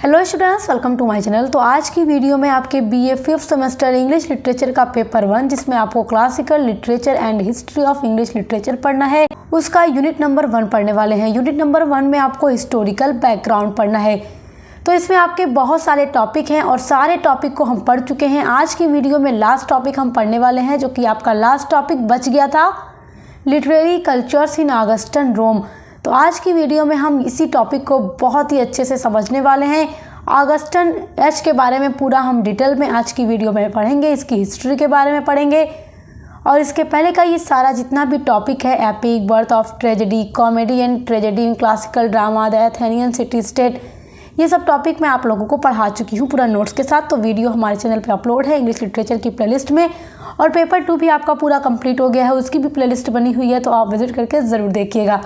Hello students, welcome to my channel. तो आज की वीडियो में आपके BA 5th semester English literature का पेपर 1, जिसमें आपको classical literature and history of English literature पढ़ना है, उसका यूनिट नंबर 1 पढ़ने वाले हैं। यूनिट नंबर 1 में आपको हिस्टोरिकल बैकग्राउंड पढ़ना है। तो इसमें आपके बहुत सारे टॉपिक हैं और सारे टॉपिक को हम पढ़ चुके हैं। आज की वीडियो में लास्ट टॉपिक हम पढ़ने वाले हैं, जो कि आपका लास्ट टॉपिक बच गया था, लिटरेरी कल्चर्स इन ऑगस्टन रोम। तो आज की वीडियो में हम इसी टॉपिक को बहुत ही अच्छे से समझने वाले हैं। ऑगस्टन एज के बारे में पूरा हम डिटेल में आज की वीडियो में पढ़ेंगे, इसकी हिस्ट्री के बारे में पढ़ेंगे और इसके पहले का ये सारा जितना भी टॉपिक है, epic, birth of tragedy, comedy and tragedy in classical drama, the Athenian city state, ये सब टॉपिक मैं आप लोगों को पढ़ा चुकी हूँ पूरा नोट्स के साथ। तो वीडियो हमारे चैनल पे अपलोड है इंग्लिश लिटरेचर की प्लेलिस्ट में, और पेपर 2 भी आपका पूरा कंप्लीट हो गया है, उसकी भी प्लेलिस्ट बनी हुई है, तो आप विजिट करके ज़रूर देखिएगा।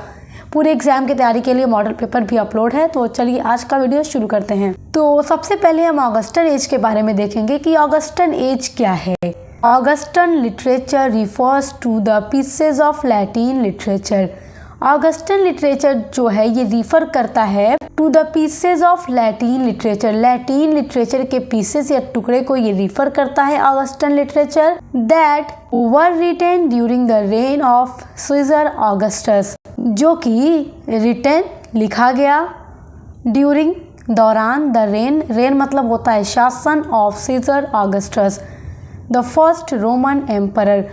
पूरे एग्जाम की तैयारी के लिए मॉडल पेपर भी अपलोड है। तो चलिए आज का वीडियो शुरू करते हैं। तो सबसे पहले हम ऑगस्टन एज के बारे में देखेंगे कि ऑगस्टन एज क्या है। Augustan literature refers to the pieces of Latin literature. Augustan literature जो है ये रिफर करता है to the pieces of Latin literature. Latin literature के पीसेस या टुकड़े को ये रिफर करता है Augustan literature, that were written during the reign of Caesar Augustus, जो कि रिटेन लिखा गया ड्यूरिंग दौरान, द रेन मतलब होता है शासन, of Caesar Augustus the first Roman emperor.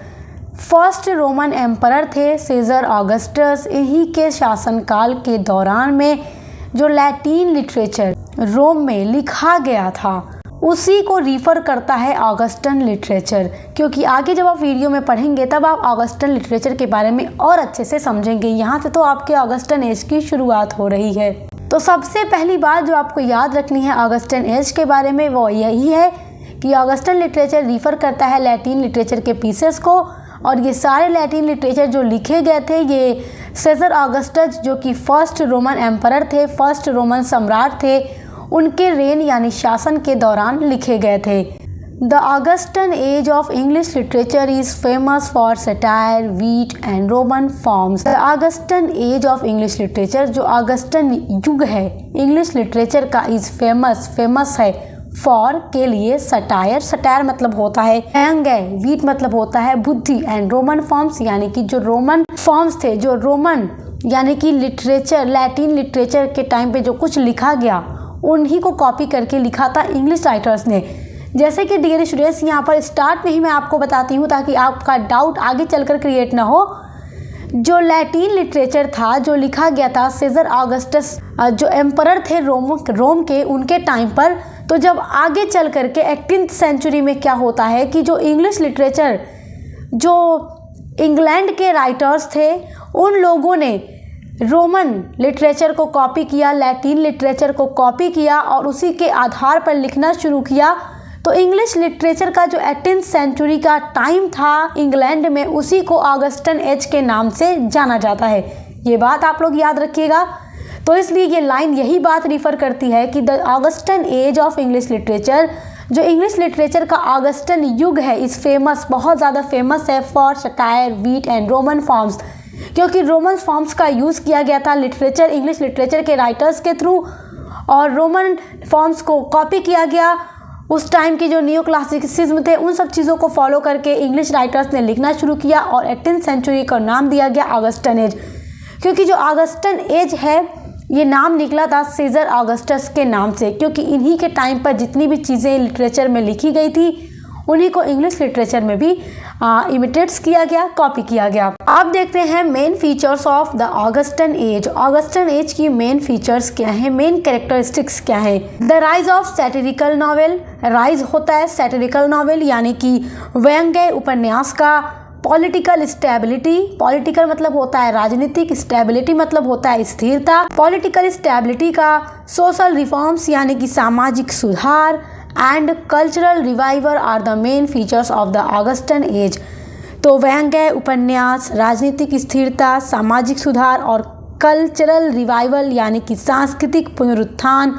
First Roman emperor थे सीजर ऑगस्टस। इन्हीं के शासनकाल के दौरान में जो लैटिन लिटरेचर रोम में लिखा गया था उसी को रिफ़र करता है ऑगस्टन लिटरेचर, क्योंकि आगे जब आप वीडियो में पढ़ेंगे तब आप ऑगस्टन लिटरेचर के बारे में और अच्छे से समझेंगे। यहाँ से तो आपके ऑगस्टन एज की शुरुआत हो रही है। तो सबसे पहली बात जो आपको याद रखनी है ऑगस्टन एज के बारे में वो यही है कि ऑगस्टन लिटरेचर रिफ़र करता है लैटिन लिटरेचर के पीसेस को, और ये सारे लैटिन लिटरेचर जो लिखे गए थे ये सीजर ऑगस्टस जो कि फर्स्ट रोमन एम्परर थे, फर्स्ट रोमन सम्राट थे, उनके रेन यानी शासन के दौरान लिखे गए थे। The Augustan as of English literature is famous for satire, wheat and Roman forms. The Augustan as of English literature, जो ऑगस्टन युग है इंग्लिश लिटरेचर का, इज फेमस है फॉर के लिए, सटायर मतलब होता है व्यंग्य, वीट मतलब होता है बुद्धि, एंड रोमन फॉर्म्स यानी कि जो रोमन फॉर्म्स थे, जो रोमन यानी कि लिटरेचर, लैटिन लिटरेचर के टाइम पे जो कुछ लिखा गया उन्हीं को कॉपी करके लिखा था इंग्लिश राइटर्स ने। जैसे कि डियर स्टूडेंट्स, यहाँ पर स्टार्ट में ही मैं आपको बताती हूँ ताकि आपका डाउट आगे चलकर क्रिएट ना हो। जो लैटिन लिटरेचर था जो लिखा गया था सीजर ऑगस्टस जो एम्परर थे रोम के, उनके टाइम पर, तो जब आगे चल करके 18th सेंचुरी में क्या होता है कि जो इंग्लिश लिटरेचर, जो इंग्लैंड के राइटर्स थे, उन लोगों ने रोमन लिटरेचर को कॉपी किया, लैटिन लिटरेचर को कॉपी किया और उसी के आधार पर लिखना शुरू किया। तो इंग्लिश लिटरेचर का जो 18th सेंचुरी का टाइम था इंग्लैंड में, उसी को ऑगस्टन एज के नाम से जाना जाता है। ये बात आप लोग याद रखिएगा। तो इसलिए ये लाइन यही बात रिफ़र करती है कि the Augustan as of English literature, जो इंग्लिश लिटरेचर का ऑगस्टन युग है, इस फेमस, बहुत ज़्यादा फेमस है for satire, wheat and Roman forms, क्योंकि रोमन फॉर्म्स का यूज़ किया गया था लिटरेचर, इंग्लिश लिटरेचर के राइटर्स के थ्रू, और रोमन फॉर्म्स को कॉपी किया गया। उस टाइम के जो नियो क्लासिसिज्म थे उन सब चीज़ों को फॉलो करके इंग्लिश राइटर्स ने लिखना शुरू किया और 18th सेंचुरी का नाम दिया गया ऑगस्टन एज, क्योंकि जो ऑगस्टन एज है ये नाम निकला था सीजर ऑगस्टस के नाम से, क्योंकि इन्हीं के टाइम पर जितनी भी चीज़ें लिटरेचर में लिखी गई थी उन्हीं को इंग्लिश लिटरेचर में भी इमिटेट्स किया गया, कॉपी किया गया। अब देखते हैं main features of the Augustan Age. Augustan Age की मेन फीचर्स क्या हैं, मेन कैरेक्टरिस्टिक्स क्या है। The rise of satirical novel, rise होता है सैटिरिकल नॉवेल यानी कि व्यंग्य उपन्यास का। पॉलिटिकल स्टेबिलिटी, पॉलिटिकल मतलब होता है राजनीतिक, स्टेबिलिटी मतलब होता है स्थिरता, पॉलिटिकल स्टेबिलिटी का। सोशल रिफॉर्म्स यानी कि सामाजिक सुधार, and cultural revival are the main features of the Augustan age. तो व्यंग्य उपन्यास, राजनीतिक स्थिरता, सामाजिक सुधार और कल्चरल रिवाइवल यानी कि सांस्कृतिक पुनरुत्थान,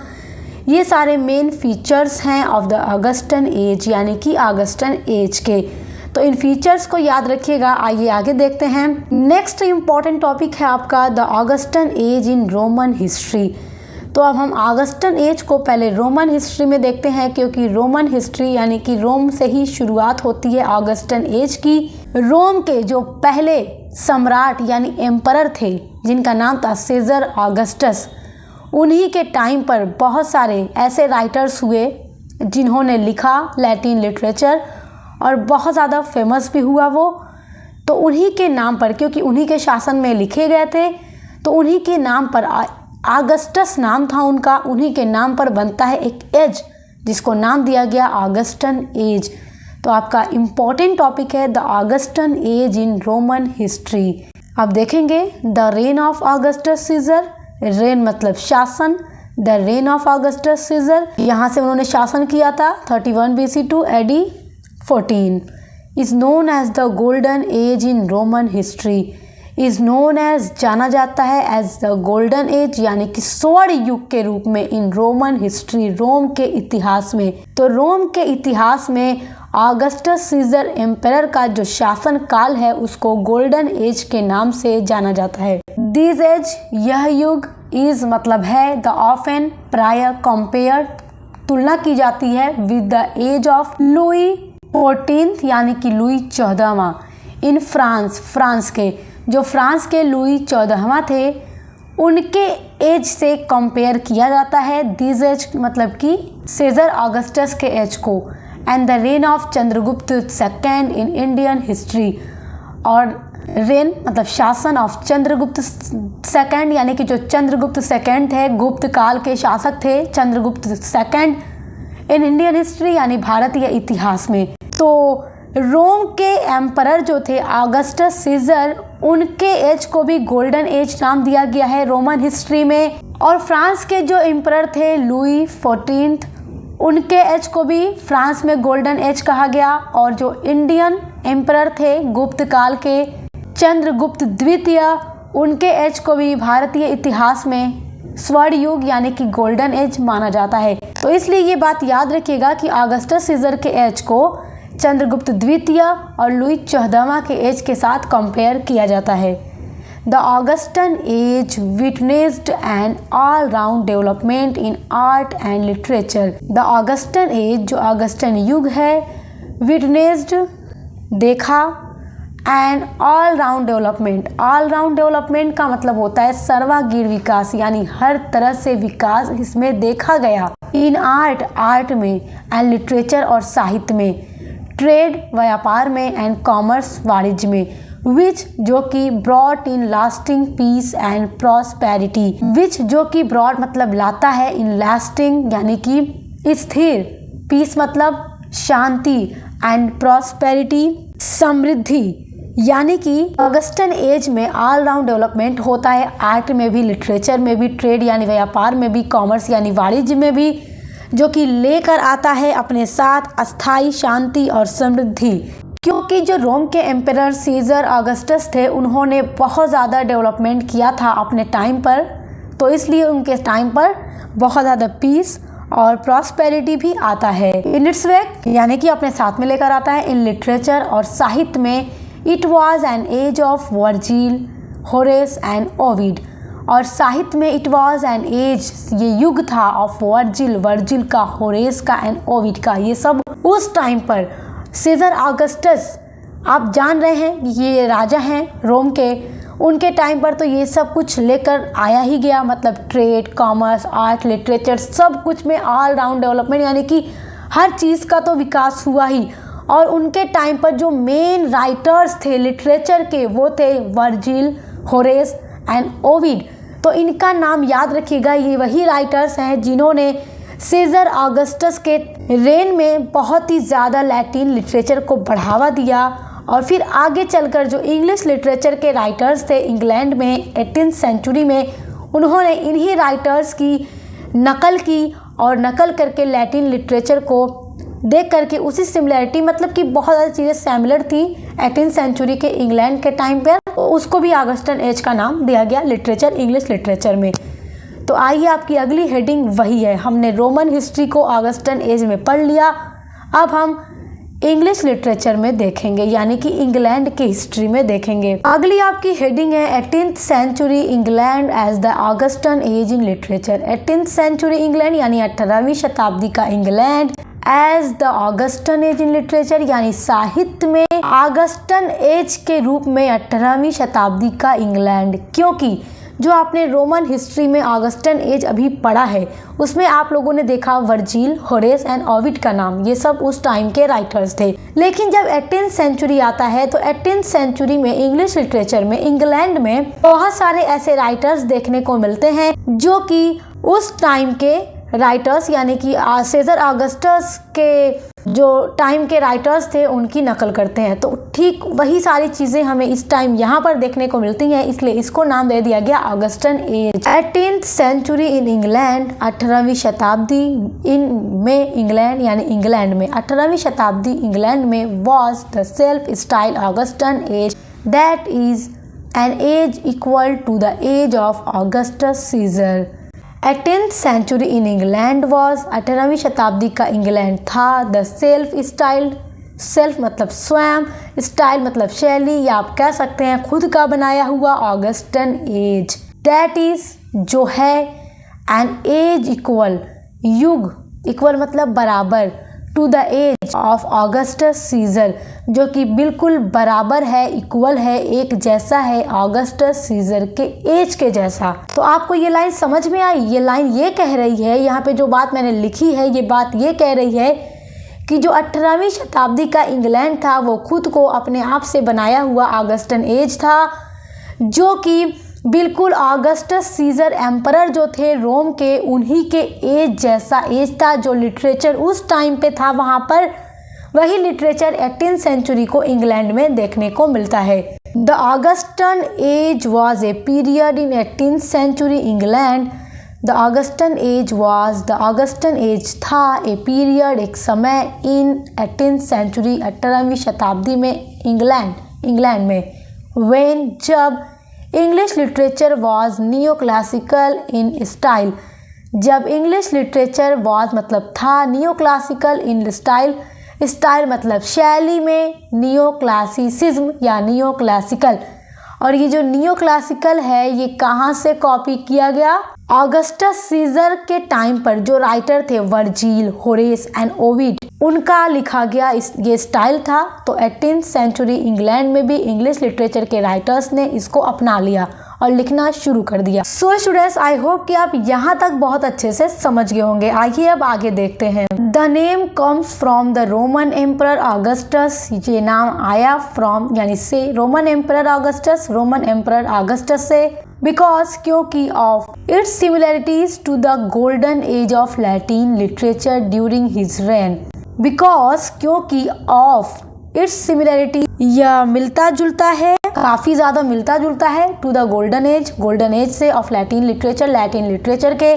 ये सारे मेन फीचर्स हैं ऑफ द ऑगस्टन एज यानी कि ऑगस्टन एज के। तो इन फीचर्स को याद रखिएगा। आइए आगे देखते हैं। नेक्स्ट इम्पॉर्टेंट टॉपिक है आपका the Augustan age in Roman history. तो अब हम ऑगस्टन एज को पहले रोमन हिस्ट्री में देखते हैं, क्योंकि रोमन हिस्ट्री यानी कि रोम से ही शुरुआत होती है ऑगस्टन एज की। रोम के जो पहले सम्राट यानी एम्परर थे जिनका नाम था सीजर ऑगस्टस, उन्हीं के टाइम पर बहुत सारे ऐसे राइटर्स हुए जिन्होंने लिखा लैटिन लिटरेचर और बहुत ज़्यादा फेमस भी हुआ वो। तो उन्हीं के नाम पर, क्योंकि उन्हीं के शासन में लिखे गए थे, तो उन्हीं के नाम पर ऑगस्टस नाम था उनका, उन्हीं के नाम पर बनता है एक एज जिसको नाम दिया गया ऑगस्टन एज। तो आपका इम्पोर्टेंट टॉपिक है the Augustan age in Roman history. अब देखेंगे the reign of Augustus Caesar. Reign मतलब शासन, the reign of Augustus Caesar, यहाँ से उन्होंने शासन किया था 31 BC to AD 14, is known as the golden age in Roman history. Is known as जाना जाता है एज द गोल्डन एज यानी कि स्वर्ण युग के रूप में इन रोमन हिस्ट्री, रोम के इतिहास में। तो रोम के इतिहास में ऑगस्टस सीजर एम्परर का जो शासन काल है उसको गोल्डन एज के नाम से जाना जाता है। दिस एज, यह युग, इज मतलब है, द ऑफन प्राय, कंपेयर तुलना की जाती है with the age of Louis 14 यानी कि लुई 14वां इन फ्रांस, फ्रांस के जो फ्रांस के लुई 14वां थे उनके एज से कंपेयर किया जाता है। दिस एज मतलब कि सीजर ऑगस्टस के एज को। And the reign of Chandragupta second in Indian history, और रेन मतलब शासन ऑफ चंद्रगुप्त सेकेंड यानी कि जो चंद्रगुप्त सेकेंड थे, गुप्त काल के शासक थे Chandragupta second in Indian history यानी भारतीय इतिहास में। तो रोम के एम्परर जो थे ऑगस्टस सीजर, उनके एज को भी गोल्डन एज नाम दिया गया है रोमन हिस्ट्री में। और फ्रांस के जो एम्परर थे लुई 14, उनके एज को भी फ्रांस में गोल्डन एज कहा गया। और जो इंडियन एम्परर थे गुप्त काल के चंद्रगुप्त द्वितीय, उनके एज को भी भारतीय इतिहास में स्वर्ण युग यानी कि गोल्डन एज माना जाता है। तो इसलिए ये बात याद रखिएगा कि ऑगस्टस सीजर के एज को चंद्रगुप्त द्वितीय और लुई 14वां के एज के साथ कंपेयर किया जाता है। The Augustan age witnessed an all round development in art and literature. The Augustan age जो ऑगस्टन युग है, विटनेस्ड देखा, and all round development. All round development का मतलब होता है सर्वांगीण विकास, यानी हर तरह से विकास इसमें देखा गया। इन आर्ट, आर्ट में, एंड लिटरेचर और साहित्य में, ट्रेड व्यापार में, एंड कॉमर्स वाणिज्य में, विच जो कि brought in lasting peace and prosperity. Which जो कि ब्रॉड मतलब लाता है, इन लास्टिंग यानी कि स्थिर, पीस मतलब शांति, एंड प्रॉस्पेरिटी समृद्धि। यानी कि ऑगस्टन एज में ऑल राउंड डेवलपमेंट होता है, आर्ट में भी, लिटरेचर में भी, ट्रेड यानी व्यापार में भी, कॉमर्स यानी वाणिज्य में भी, जो कि लेकर आता है अपने साथ अस्थाई शांति और समृद्धि। क्योंकि जो रोम के एम्परर सीजर ऑगस्टस थे उन्होंने बहुत ज़्यादा डेवलपमेंट किया था अपने टाइम पर, तो इसलिए उनके टाइम पर बहुत ज़्यादा पीस और प्रॉस्पेरिटी भी आता है। इन इट्स वेक यानी कि अपने साथ में लेकर आता है। इन लिटरेचर और साहित्य में it was an age of Virgil, Horace and Ovid. और साहित्य में इट वॉज एन एज, ये युग था ऑफ वर्जिल, वर्जिल का, होरेस का एंड ओविड का। ये सब उस टाइम पर सीजर ऑगस्टस, आप जान रहे हैं ये राजा हैं रोम के, उनके टाइम पर तो ये सब कुछ लेकर आया ही गया। मतलब ट्रेड, कॉमर्स, आर्ट, लिटरेचर सब कुछ में ऑल राउंड डेवलपमेंट यानी कि हर चीज़ का तो विकास हुआ ही। और उनके टाइम पर जो मेन राइटर्स थे लिटरेचर के वो थे वर्जिल, होरेस एंड ओविड। तो इनका नाम याद रखिएगा, ये वही राइटर्स हैं जिन्होंने सीजर ऑगस्टस के रेन में बहुत ही ज़्यादा लैटिन लिटरेचर को बढ़ावा दिया। और फिर आगे चलकर जो इंग्लिश लिटरेचर के राइटर्स थे इंग्लैंड में 18th सेंचुरी में, उन्होंने इन्हीं राइटर्स की नकल की और नकल करके लैटिन लिटरेचर को देख करके उसी सिमिलरिटी, मतलब कि बहुत ज़्यादा चीज़ें सिमिलर थी 18th सेंचुरी के इंग्लैंड के टाइम पर, उसको भी ऑगस्टन एज का नाम दिया गया लिटरेचर, इंग्लिश लिटरेचर में। तो आइए आपकी अगली हेडिंग वही है। हमने रोमन हिस्ट्री को ऑगस्टन एज में पढ़ लिया, अब हम इंग्लिश लिटरेचर में देखेंगे, यानी कि इंग्लैंड की हिस्ट्री में देखेंगे। अगली आपकी हेडिंग है 18th century England age the Augustan age in literature. 18th century England यानी 18वीं शताब्दी का England age the Augustan age in literature यानी साहित्य में ऑगस्टन एज के रूप में 18वीं शताब्दी का इंग्लैंड। क्योंकि जो आपने रोमन हिस्ट्री में ऑगस्टन एज अभी पढ़ा है उसमें आप लोगों ने देखा वर्जिल, होरेस एंड ओविड का नाम, ये सब उस टाइम के राइटर्स थे। लेकिन जब 18th सेंचुरी आता है तो 18th सेंचुरी में इंग्लिश लिटरेचर में इंग्लैंड में बहुत सारे ऐसे राइटर्स देखने को मिलते हैं जो कि उस टाइम के राइटर्स यानी कि सीजर ऑगस्टस के जो टाइम के राइटर्स थे उनकी नकल करते हैं। तो ठीक वही सारी चीज़ें हमें इस टाइम यहाँ पर देखने को मिलती हैं, इसलिए इसको नाम दे दिया गया Augustan Age. 18th century in England, 18वीं शताब्दी में इंग्लैंड यानी इंग्लैंड में 18वीं शताब्दी इंग्लैंड में was the self style Augustan Age that is an age equal to the age of Augustus Caesar. 18th century in England was, 18वीं शताब्दी का इंग्लैंड था द सेल्फ स्टाइल, सेल्फ मतलब स्वयं, स्टाइल मतलब शैली या आप कह सकते हैं खुद का बनाया हुआ ऑगस्टन एज दैट इज जो है एन एज इक्वल, युग, इक्वल मतलब बराबर, to the age of Augustus Caesar जो कि बिल्कुल बराबर है, इक्वल है, एक जैसा है ऑगस्टस सीजर के एज के जैसा। तो आपको ये लाइन समझ में आई? ये लाइन ये कह रही है, यहाँ पे जो बात मैंने लिखी है ये बात ये कह रही है कि जो 18वीं शताब्दी का इंग्लैंड था वो खुद को अपने आप से बनाया हुआ ऑगस्टन एज था जो कि बिल्कुल ऑगस्टस सीजर एम्परर जो थे रोम के उन्हीं के एज जैसा एज था। जो लिटरेचर उस टाइम पे था वहाँ पर वही लिटरेचर 18th सेंचुरी को इंग्लैंड में देखने को मिलता है। The Augustan age was a period in 18th century England. The Augustan age was, the Augustan age था ए पीरियड, एक समय इन 18th सेंचुरी 18वीं शताब्दी में इंग्लैंड में व्हेन जब English literature was neo classical in style, जब इंग्लिश लिटरेचर वॉज मतलब था, neo classical in style, style मतलब शैली में, नियो क्लासिसिज्म या नियो क्लासिकल। और ये जो नियो क्लासिकल है ये कहाँ से कॉपी किया गया? ऑगस्टस सीजर के टाइम पर जो राइटर थे वर्जिल, होरेस एंड ओविड, उनका लिखा गया ये स्टाइल था। तो 18th सेंचुरी इंग्लैंड में भी इंग्लिश लिटरेचर के राइटर्स ने इसको अपना लिया और लिखना शुरू कर दिया। सो स्टूडेंट्स, आई होप कि आप यहाँ तक बहुत अच्छे से समझ गए होंगे। आइए अब आगे देखते हैं। The name comes from the Roman emperor Augustus, ये नाम आया फ्रॉम यानी से Roman emperor Augustus, Roman emperor Augustus से, बिकॉज क्योंकि of its similarities to the golden age of Latin literature during his reign. Because क्योंकि ऑफ इट्स सिमिलरिटी, यह मिलता जुलता है, काफ़ी ज़्यादा मिलता जुलता है टू द गोल्डन एज से ऑफ लैटिन लिटरेचर के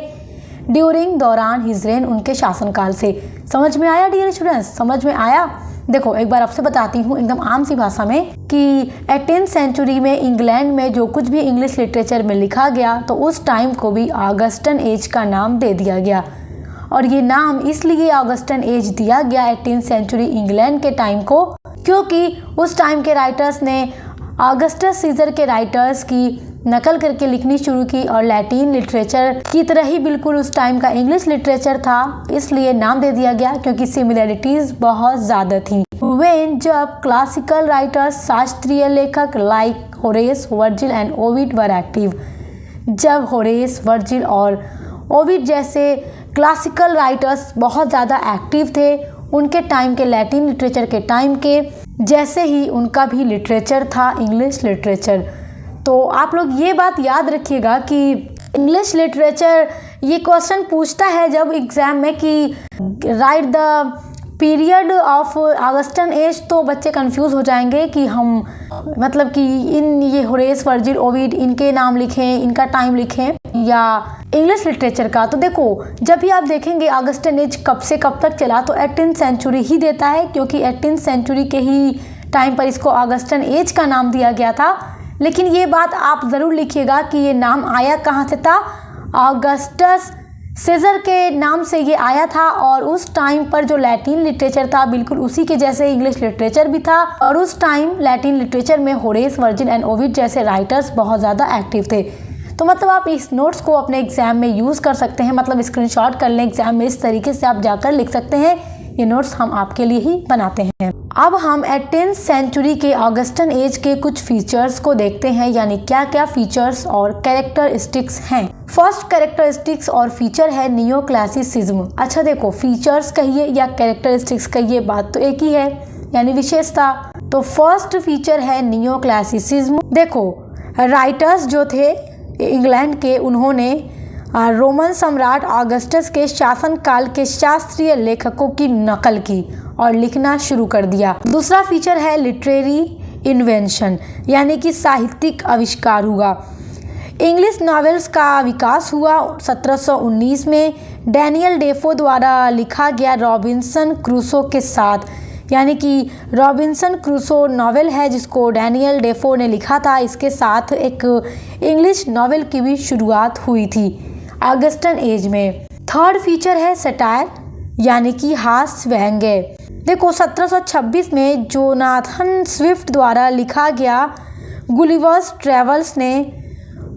ड्यूरिंग दौरान हिज रेन, उनके शासनकाल से। समझ में आया डियर स्टूडेंट्स? समझ में आया? देखो एक बार आपसे बताती हूँ एकदम आम सी भाषा में कि 18th सेंचुरी में इंग्लैंड में जो कुछ भी इंग्लिश लिटरेचर में लिखा गया तो उस टाइम को भी ऑगस्टन एज का नाम दे दिया गया। और ये नाम इसलिए ऑगस्टन एज दिया गया 18th सेंचुरी इंग्लैंड के टाइम को क्योंकि उस टाइम के राइटर्स ने ऑगस्टस सीजर के राइटर्स की नकल करके लिखनी शुरू की और लैटिन लिटरेचर की तरह ही बिल्कुल उस टाइम का इंग्लिश लिटरेचर था, इसलिए नाम दे दिया गया क्योंकि सिमिलरिटीज बहुत ज़्यादा थी। वेन जब क्लासिकल राइटर्स, शास्त्रीय लेखक like Horace, Virgil and Ovid were active, जब होरेस, वर्जिल और ओविड जैसे क्लासिकल राइटर्स बहुत ज़्यादा एक्टिव थे, उनके टाइम के लैटिन लिटरेचर के टाइम के जैसे ही उनका भी लिटरेचर था इंग्लिश लिटरेचर। तो आप लोग ये बात याद रखिएगा कि इंग्लिश लिटरेचर ये क्वेश्चन पूछता है जब एग्ज़ाम में कि right the period of Augustan age, तो बच्चे कंफ्यूज हो जाएंगे कि हम मतलब कि ये होरेस, वर्जिल, ओविड इनके नाम लिखें, इनका टाइम लिखें या इंग्लिश लिटरेचर का। तो देखो जब भी आप देखेंगे ऑगस्टन एज कब से कब तक चला तो 18th सेंचुरी ही देता है क्योंकि 18th सेंचुरी के ही टाइम पर इसको ऑगस्टन एज का नाम दिया गया था। लेकिन ये बात आप ज़रूर लिखिएगा कि ये नाम आया कहाँ से था? ऑगस्टस सीजर के नाम से ये आया था और उस टाइम पर जो लैटिन लिटरेचर था बिल्कुल उसी के जैसे इंग्लिश लिटरेचर भी था और उस टाइम लैटिन लिटरेचर में होरेस, वर्जिन एंड ओविड जैसे राइटर्स बहुत ज़्यादा एक्टिव थे। तो मतलब आप इस नोट्स को अपने एग्जाम में यूज़ कर सकते हैं, मतलब स्क्रीनशॉट कर लें एग्जाम में, इस तरीके से आप जाकर लिख सकते हैं। ये नोट्स हम आपके लिए ही बनाते हैं। अब हम 18th सेंचुरी के ऑगस्टन एज के कुछ फीचर्स को देखते हैं, यानी क्या क्या फीचर्स और कैरेक्टरिस्टिक्स हैं। फर्स्ट कैरेक्टरिस्टिक्स और फीचर है नियो क्लासिसिज्म। अच्छा देखो, फीचर्स कहिए या कैरेक्टरिस्टिक्स कहिए, बात तो एक ही है, यानी विशेषता। तो फर्स्ट फीचर है नियो क्लासिसिज्म। देखो, राइटर्स जो थे इंग्लैंड के, उन्होंने रोमन सम्राट ऑगस्टस के शासनकाल के शास्त्रीय लेखकों की नकल की और लिखना शुरू कर दिया। दूसरा फीचर है लिटरेरी इन्वेंशन, यानी कि साहित्यिक आविष्कार हुआ। इंग्लिश नॉवेल्स का विकास हुआ 1719 में डैनियल डेफो द्वारा लिखा गया रॉबिन्सन क्रूसो के साथ, यानी कि रॉबिन्सन क्रूसो नॉवेल है जिसको डैनियल डेफो ने लिखा था, इसके साथ एक इंग्लिश नॉवेल की भी शुरुआत हुई थी ऑगस्टन एज में। थर्ड फीचर है सटायर, यानी कि हास्य व्यंग्य। देखो, 1726 में जोनाथन स्विफ्ट द्वारा लिखा गया गुलिवर्स ट्रेवल्स ने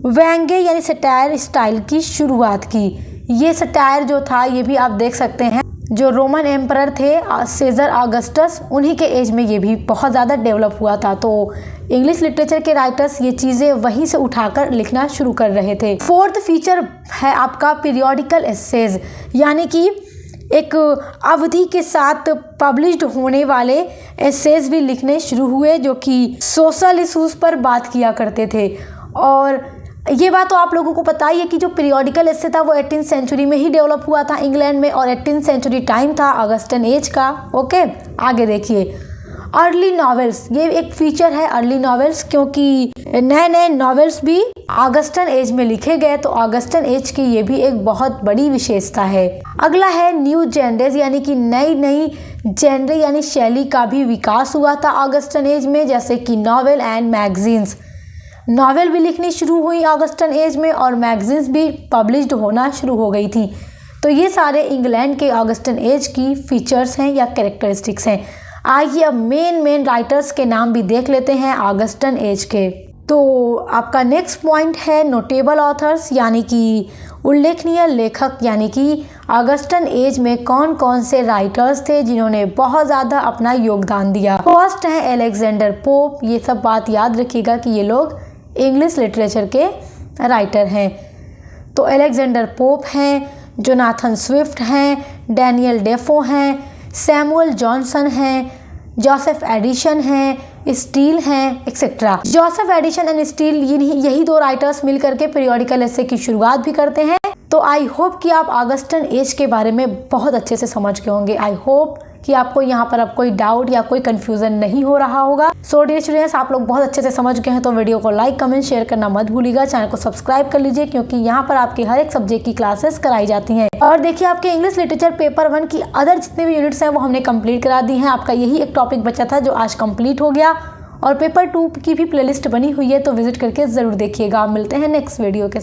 व्यंग्य यानी सटायर स्टाइल की शुरुआत की। ये सटायर जो था ये भी आप देख सकते हैं, जो रोमन एम्परर थे सीजर ऑगस्टस, उन्हीं के एज में ये भी बहुत ज़्यादा डेवलप हुआ था। तो इंग्लिश लिटरेचर के राइटर्स ये चीज़ें वहीं से उठाकर लिखना शुरू कर रहे थे। फोर्थ फीचर है आपका पीरियोडिकल एसेज, यानी कि एक अवधि के साथ पब्लिश्ड होने वाले एसेज भी लिखने शुरू हुए जो कि सोशल इशूज़ पर बात किया करते थे। और ये बात तो आप लोगों को पता ही है कि जो पीरियोडिकल एसे था वो 18th सेंचुरी में ही डेवलप हुआ था इंग्लैंड में, और 18th सेंचुरी टाइम था ऑगस्टन एज का। ओके, आगे देखिए अर्ली नॉवेल्स, ये एक फीचर है अर्ली नॉवेल्स, क्योंकि नए नए नॉवेल्स भी ऑगस्टन एज में लिखे गए, तो ऑगस्टन एज की ये भी एक बहुत बड़ी विशेषता है। अगला है न्यू जेनरेज, यानी कि नई नई जेनरे यानी शैली का भी विकास हुआ था ऑगस्टन एज में, जैसे कि नॉवेल एंड मैगजीन्स। नॉवेल भी लिखनी शुरू हुई ऑगस्टन एज में और मैगजीन्स भी पब्लिश्ड होना शुरू हो गई थी। तो ये सारे इंग्लैंड के ऑगस्टन एज की फीचर्स हैं या कैरेक्टरिस्टिक्स हैं। आइए अब मेन राइटर्स के नाम भी देख लेते हैं ऑगस्टन एज के। तो आपका नेक्स्ट पॉइंट है नोटेबल ऑथर्स, यानी कि उल्लेखनीय लेखक, यानी कि ऑगस्टन एज में कौन कौन से राइटर्स थे जिन्होंने बहुत ज़्यादा अपना योगदान दिया। फर्स्ट है अलेक्जेंडर पोप। ये सब बात याद रखिएगा कि ये लोग इंग्लिश लिटरेचर के राइटर हैं। तो अलेक्जेंडर पोप हैं, जोनाथन स्विफ्ट हैं, डैनियल डेफो हैं, सैमुअल जॉनसन हैं, जोसेफ एडिसन हैं, स्टील हैं, etcetera. Joseph Addison and steel यही दो राइटर्स मिलकर के पीरियोडिकल एसे की शुरुआत भी करते हैं। तो आई होप कि आप ऑगस्टन एज के बारे में बहुत अच्छे से समझ गए होंगे। आई होप कि आपको यहाँ पर अब कोई डाउट या कोई कंफ्यूजन नहीं हो रहा होगा। सो डियर स्टूडेंट्स, आप लोग बहुत अच्छे से समझ गए हैं तो वीडियो को लाइक, कमेंट, शेयर करना मत भूलिएगा। चैनल को सब्सक्राइब कर लीजिए क्योंकि यहाँ पर आपके हर एक सब्जेक्ट की क्लासेस कराई जाती हैं। और देखिए, आपके इंग्लिश लिटरेचर पेपर 1 की अदर जितने भी यूनिट्स हैं वो हमने कंप्लीट करा दी हैं। आपका यही एक टॉपिक बचा था जो आज कंप्लीट हो गया, और पेपर 2 की भी प्लेलिस्ट बनी हुई है, तो विजिट करके जरूर देखिएगा। आप मिलते हैं नेक्स्ट वीडियो के साथ।